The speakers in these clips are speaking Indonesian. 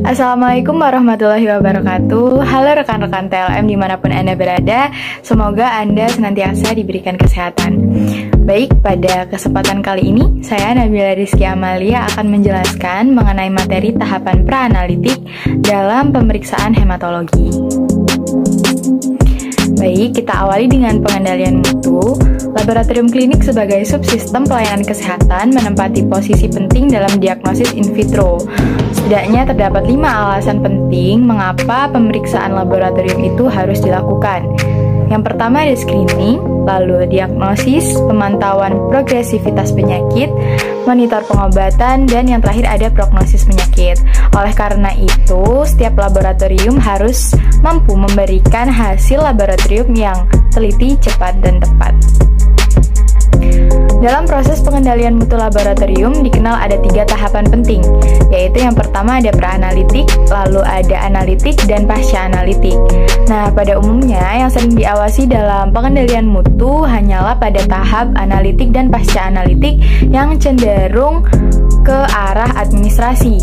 Assalamualaikum warahmatullahi wabarakatuh. Halo rekan-rekan TLM dimanapun Anda berada. Semoga Anda senantiasa diberikan kesehatan. Baik, pada kesempatan kali ini saya Nabila Rizky Amalia akan menjelaskan mengenai materi tahapan praanalitik dalam pemeriksaan hematologi. Baik, kita awali dengan pengendalian mutu. Laboratorium klinik sebagai subsistem pelayanan kesehatan menempati posisi penting dalam diagnosis in vitro. Setidaknya terdapat 5 alasan penting mengapa pemeriksaan laboratorium itu harus dilakukan. Yang pertama ada screening, lalu diagnosis, pemantauan progresivitas penyakit, monitor pengobatan, dan yang terakhir ada prognosis penyakit. Oleh karena itu, setiap laboratorium harus mampu memberikan hasil laboratorium yang teliti, cepat, dan tepat. Dalam proses pengendalian mutu laboratorium dikenal ada 3 tahapan penting, yaitu yang pertama ada praanalitik, lalu ada analitik, dan pasca analitik. Nah, pada umumnya yang sering diawasi dalam pengendalian mutu hanyalah pada tahap analitik dan pasca analitik yang cenderung ke arah administrasi.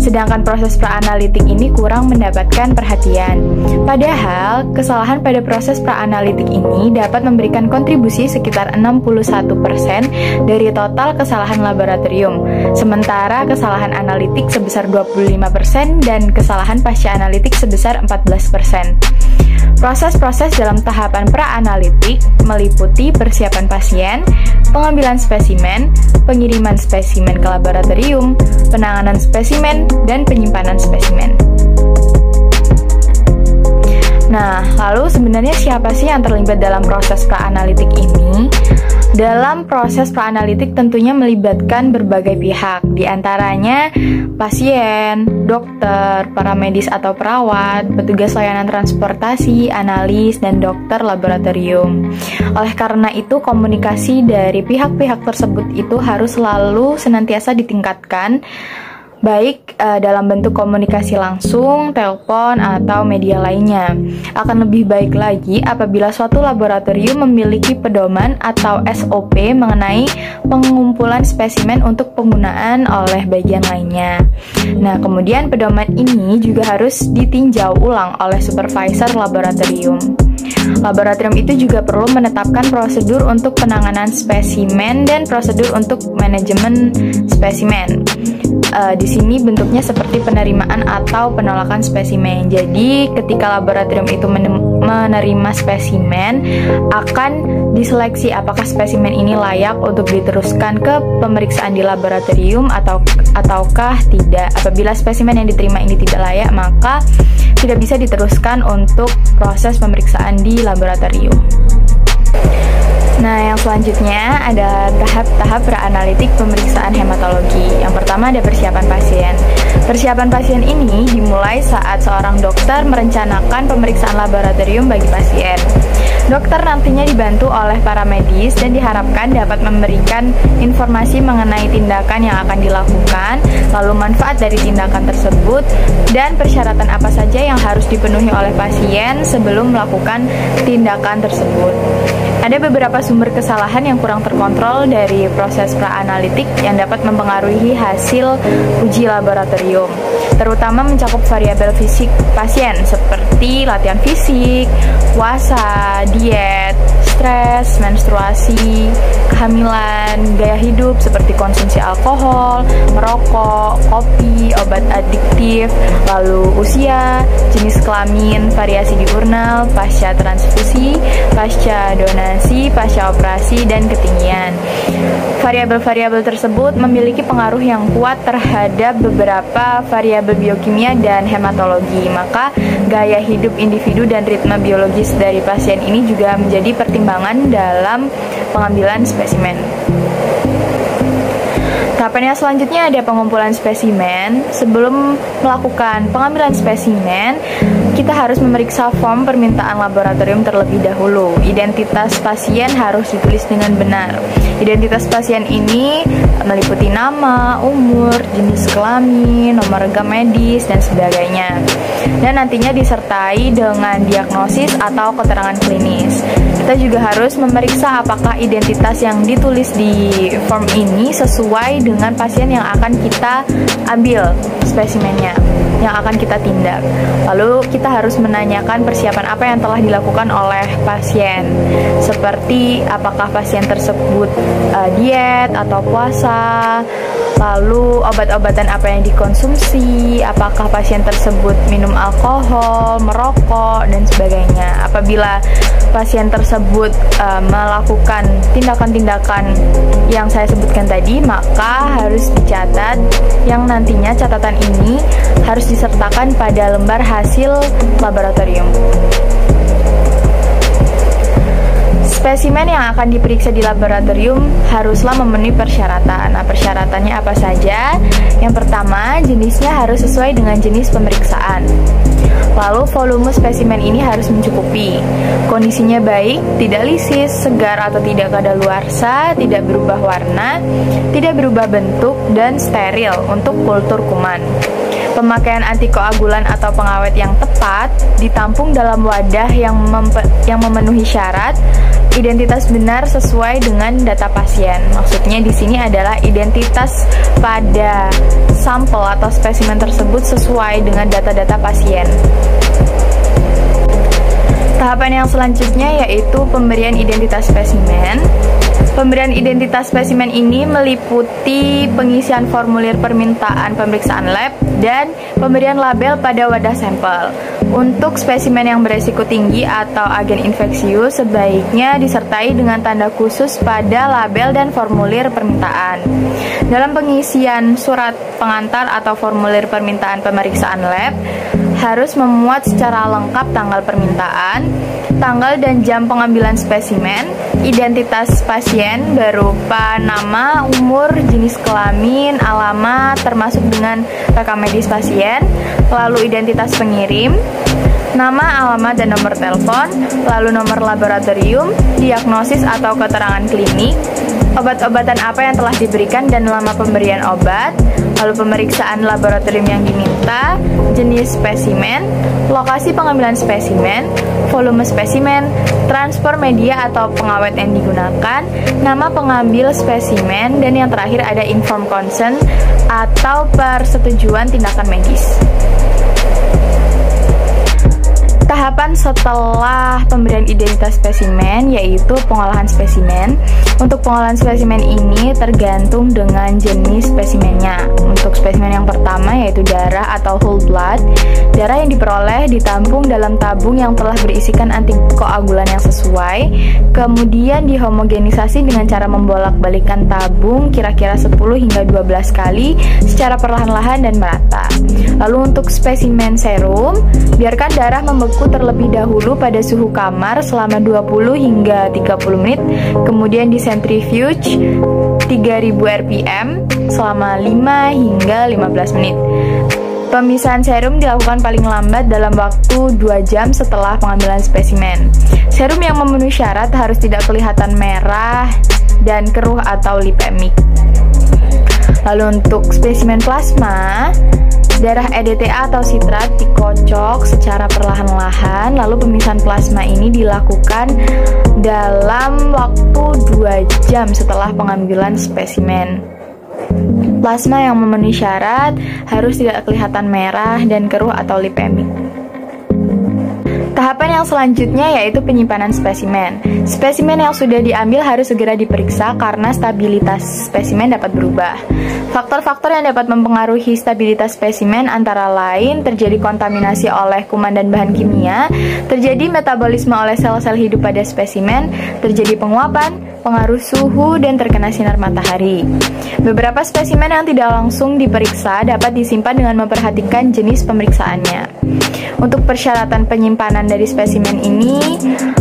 Sedangkan proses praanalitik ini kurang mendapatkan perhatian. Padahal, kesalahan pada proses praanalitik ini dapat memberikan kontribusi sekitar 61% dari total kesalahan laboratorium. Sementara kesalahan analitik sebesar 25% dan kesalahan pasca analitik sebesar 14%. Proses-proses dalam tahapan praanalitik meliputi persiapan pasien, pengambilan spesimen, pengiriman spesimen ke laboratorium, penanganan spesimen, dan penyimpanan spesimen. Nah, lalu sebenarnya siapa sih yang terlibat dalam proses praanalitik ini? Dalam proses praanalitik tentunya melibatkan berbagai pihak, diantaranya pasien, dokter, para medis atau perawat, petugas layanan transportasi, analis, dan dokter laboratorium. Oleh karena itu, komunikasi dari pihak-pihak tersebut itu harus selalu senantiasa ditingkatkan, baik dalam bentuk komunikasi langsung, telepon, atau media lainnya. Akan lebih baik lagi apabila suatu laboratorium memiliki pedoman atau SOP mengenai pengumpulan spesimen untuk penggunaan oleh bagian lainnya. Nah, kemudian pedoman ini juga harus ditinjau ulang oleh supervisor laboratorium. Laboratorium itu juga perlu menetapkan prosedur untuk penanganan spesimen dan prosedur untuk manajemen spesimen. Di sini bentuknya seperti penerimaan atau penolakan spesimen. Jadi, ketika laboratorium itu menerima spesimen, akan diseleksi apakah spesimen ini layak untuk diteruskan ke pemeriksaan di laboratorium ataukah tidak. Apabila spesimen yang diterima ini tidak layak, maka tidak bisa diteruskan untuk proses pemeriksaan di laboratorium. Nah, yang selanjutnya ada tahap-tahap praanalitik pemeriksaan hematologi. Yang pertama ada persiapan pasien. Persiapan pasien ini dimulai saat seorang dokter merencanakan pemeriksaan laboratorium bagi pasien. Dokter nantinya dibantu oleh para medis dan diharapkan dapat memberikan informasi mengenai tindakan yang akan dilakukan, lalu manfaat dari tindakan tersebut, dan persyaratan apa saja yang harus dipenuhi oleh pasien sebelum melakukan tindakan tersebut. Ada beberapa sumber kesalahan yang kurang terkontrol dari proses praanalitik yang dapat mempengaruhi hasil uji laboratorium, terutama mencakup variabel fisik pasien seperti latihan fisik, puasa, diet, stres, menstruasi, kehamilan, gaya hidup seperti konsumsi alkohol, merokok, kopi, obat adiktif, lalu usia, jenis kelamin, variasi diurnal, pasca transfusi, pasca donasi, pasca operasi, dan ketinggian. Variabel-variabel tersebut memiliki pengaruh yang kuat terhadap beberapa variabel biokimia dan hematologi, maka gaya hidup individu dan ritme biologis dari pasien ini juga menjadi pertimbangan dalam pengambilan spesimen. Tahapan yang selanjutnya ada pengumpulan spesimen. Sebelum melakukan pengambilan spesimen, kita harus memeriksa form permintaan laboratorium terlebih dahulu. Identitas pasien harus ditulis dengan benar. Identitas pasien ini meliputi nama, umur, jenis kelamin, nomor rekam medis, dan sebagainya. Dan nantinya disertai dengan diagnosis atau keterangan klinis. Kita juga harus memeriksa apakah identitas yang ditulis di form ini sesuai dengan pasien yang akan kita ambil spesimennya, yang akan kita tindak. Lalu kita harus menanyakan persiapan apa yang telah dilakukan oleh pasien, seperti apakah pasien tersebut diet atau puasa, lalu obat-obatan apa yang dikonsumsi, apakah pasien tersebut minum alkohol, merokok, dan sebagainya. Apabila pasien tersebut melakukan tindakan-tindakan yang saya sebutkan tadi, maka harus dicatat, yang nantinya catatan ini harus disertakan pada lembar hasil laboratorium. Spesimen yang akan diperiksa di laboratorium haruslah memenuhi persyaratan. Nah, persyaratannya apa saja? Yang pertama, jenisnya harus sesuai dengan jenis pemeriksaan. Lalu, volume spesimen ini harus mencukupi. Kondisinya baik, tidak lisis, segar atau tidak kadaluarsa, tidak berubah warna, tidak berubah bentuk, dan steril untuk kultur kuman. Pemakaian antikoagulan atau pengawet yang tepat, ditampung dalam wadah yang memenuhi syarat, identitas benar sesuai dengan data pasien. Maksudnya di sini adalah identitas pada sampel atau spesimen tersebut sesuai dengan data-data pasien. Tahapan yang selanjutnya yaitu pemberian identitas spesimen. Pemberian identitas spesimen ini meliputi pengisian formulir permintaan pemeriksaan lab dan pemberian label pada wadah sampel. Untuk spesimen yang beresiko tinggi atau agen infeksius, sebaiknya disertai dengan tanda khusus pada label dan formulir permintaan. Dalam pengisian surat pengantar atau formulir permintaan pemeriksaan lab, harus memuat secara lengkap tanggal permintaan, tanggal dan jam pengambilan spesimen, identitas pasien berupa nama, umur, jenis kelamin, alamat, termasuk dengan rekam medis pasien, lalu identitas pengirim, nama, alamat, dan nomor telepon, lalu nomor laboratorium, diagnosis atau keterangan klinik, obat-obatan apa yang telah diberikan dan lama pemberian obat, lalu pemeriksaan laboratorium yang diminta, jenis spesimen, lokasi pengambilan spesimen, volume spesimen, transfer media atau pengawet yang digunakan, nama pengambil spesimen, dan yang terakhir ada informed consent atau persetujuan tindakan medis. Tahapan setelah pemberian identitas spesimen yaitu pengolahan spesimen. Untuk pengolahan spesimen ini tergantung dengan jenis spesimennya. Untuk spesimen yang pertama yaitu darah atau whole blood. Darah yang diperoleh ditampung dalam tabung yang telah berisikan antikoagulan yang sesuai, kemudian dihomogenisasi dengan cara membolak-balikan tabung kira-kira 10 hingga 12 kali secara perlahan-lahan dan merata. Lalu untuk spesimen serum, biarkan darah membeku terlebih dahulu pada suhu kamar selama 20 hingga 30 menit, kemudian disentrifuge 3000 rpm selama 5 hingga 15 menit. Pemisahan serum dilakukan paling lambat dalam waktu 2 jam setelah pengambilan spesimen. Serum yang memenuhi syarat harus tidak kelihatan merah dan keruh atau lipemik. Lalu untuk spesimen plasma, darah EDTA atau sitrat dikocok secara perlahan-lahan, lalu pemisahan plasma ini dilakukan dalam waktu 2 jam setelah pengambilan spesimen. Plasma yang memenuhi syarat harus tidak kelihatan merah dan keruh atau lipemik. Tahapan yang selanjutnya yaitu penyimpanan spesimen. Spesimen yang sudah diambil harus segera diperiksa karena stabilitas spesimen dapat berubah. Faktor-faktor yang dapat mempengaruhi stabilitas spesimen antara lain terjadi kontaminasi oleh kuman dan bahan kimia, terjadi metabolisme oleh sel-sel hidup pada spesimen, terjadi penguapan, pengaruh suhu, dan terkena sinar matahari. Beberapa spesimen yang tidak langsung diperiksa dapat disimpan dengan memperhatikan jenis pemeriksaannya. Untuk persyaratan penyimpanan dari spesimen ini,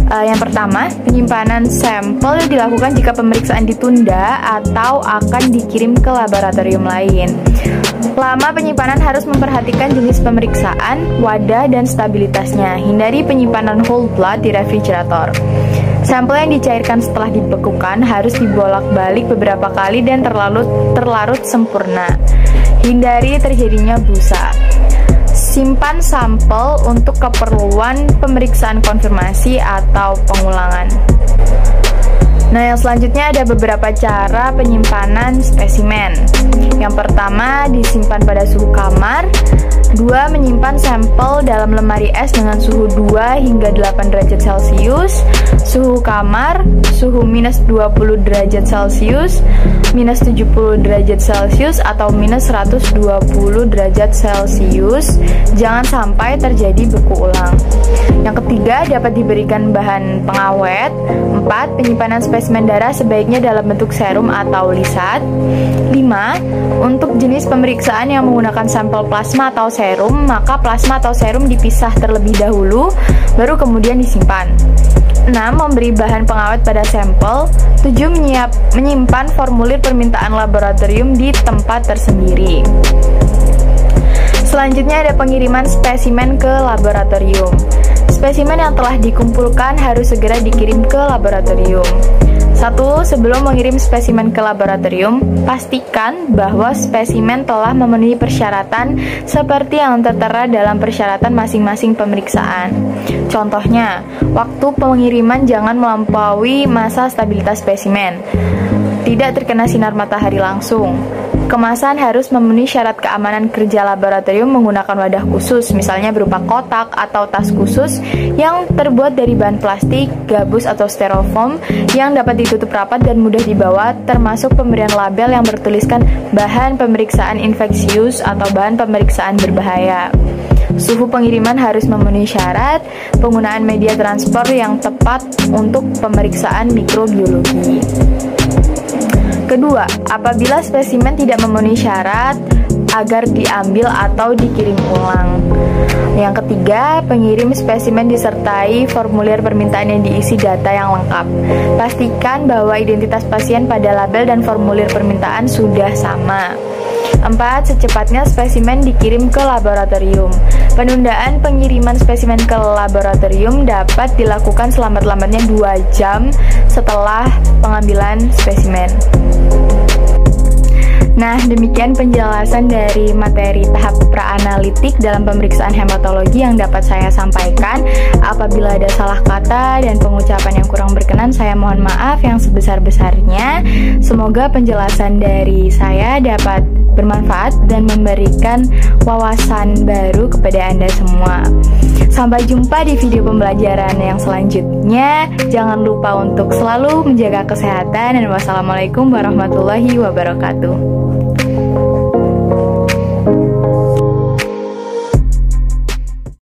yang pertama, penyimpanan sampel dilakukan jika pemeriksaan ditunda atau akan dikirim ke laboratorium lain. Lama penyimpanan harus memperhatikan jenis pemeriksaan, wadah, dan stabilitasnya. Hindari penyimpanan whole blood di refrigerator. Sampel yang dicairkan setelah dibekukan harus dibolak-balik beberapa kali dan terlarut sempurna. Hindari terjadinya busa. Simpan sampel untuk keperluan pemeriksaan konfirmasi atau pengulangan. Nah, yang selanjutnya ada beberapa cara penyimpanan spesimen. Yang pertama, disimpan pada suhu kamar. 2. Menyimpan sampel dalam lemari es dengan suhu 2 hingga 8 derajat Celcius. Suhu kamar, suhu minus 20 derajat Celcius, minus 70 derajat Celcius, atau minus 120 derajat Celcius. Jangan sampai terjadi beku ulang. Yang ketiga, dapat diberikan bahan pengawet. 4. Penyimpanan spesimen darah sebaiknya dalam bentuk serum atau lisat. 5. Untuk jenis pemeriksaan yang menggunakan sampel plasma atau serum, maka plasma atau serum dipisah terlebih dahulu, baru kemudian disimpan. 6. Memberi bahan pengawet pada sampel. 7. Menyimpan formulir permintaan laboratorium di tempat tersendiri. Selanjutnya ada pengiriman spesimen ke laboratorium. Spesimen yang telah dikumpulkan harus segera dikirim ke laboratorium. 1. Sebelum mengirim spesimen ke laboratorium, pastikan bahwa spesimen telah memenuhi persyaratan seperti yang tertera dalam persyaratan masing-masing pemeriksaan. Contohnya, waktu pengiriman jangan melampaui masa stabilitas spesimen. Tidak terkena sinar matahari langsung. Kemasan harus memenuhi syarat keamanan kerja laboratorium menggunakan wadah khusus, misalnya berupa kotak atau tas khusus yang terbuat dari bahan plastik, gabus atau styrofoam yang dapat ditutup rapat dan mudah dibawa, termasuk pemberian label yang bertuliskan bahan pemeriksaan infeksius atau bahan pemeriksaan berbahaya. Suhu pengiriman harus memenuhi syarat, penggunaan media transport yang tepat untuk pemeriksaan mikrobiologi. Kedua, apabila spesimen tidak memenuhi syarat agar diambil atau dikirim ulang. Yang ketiga, pengirim spesimen disertai formulir permintaan yang diisi data yang lengkap. Pastikan bahwa identitas pasien pada label dan formulir permintaan sudah sama. 4. Secepatnya spesimen dikirim ke laboratorium. Penundaan pengiriman spesimen ke laboratorium dapat dilakukan selambat-lambatnya 2 jam setelah pengambilan spesimen. Nah, demikian penjelasan dari materi tahap praanalitik dalam pemeriksaan hematologi yang dapat saya sampaikan. Apabila ada salah kata dan pengucapan yang kurang berkenan, saya mohon maaf yang sebesar-besarnya. Semoga penjelasan dari saya dapat bermanfaat dan memberikan wawasan baru kepada Anda semua. Sampai jumpa di video pembelajaran yang selanjutnya. Jangan lupa untuk selalu menjaga kesehatan dan wassalamualaikum warahmatullahi wabarakatuh.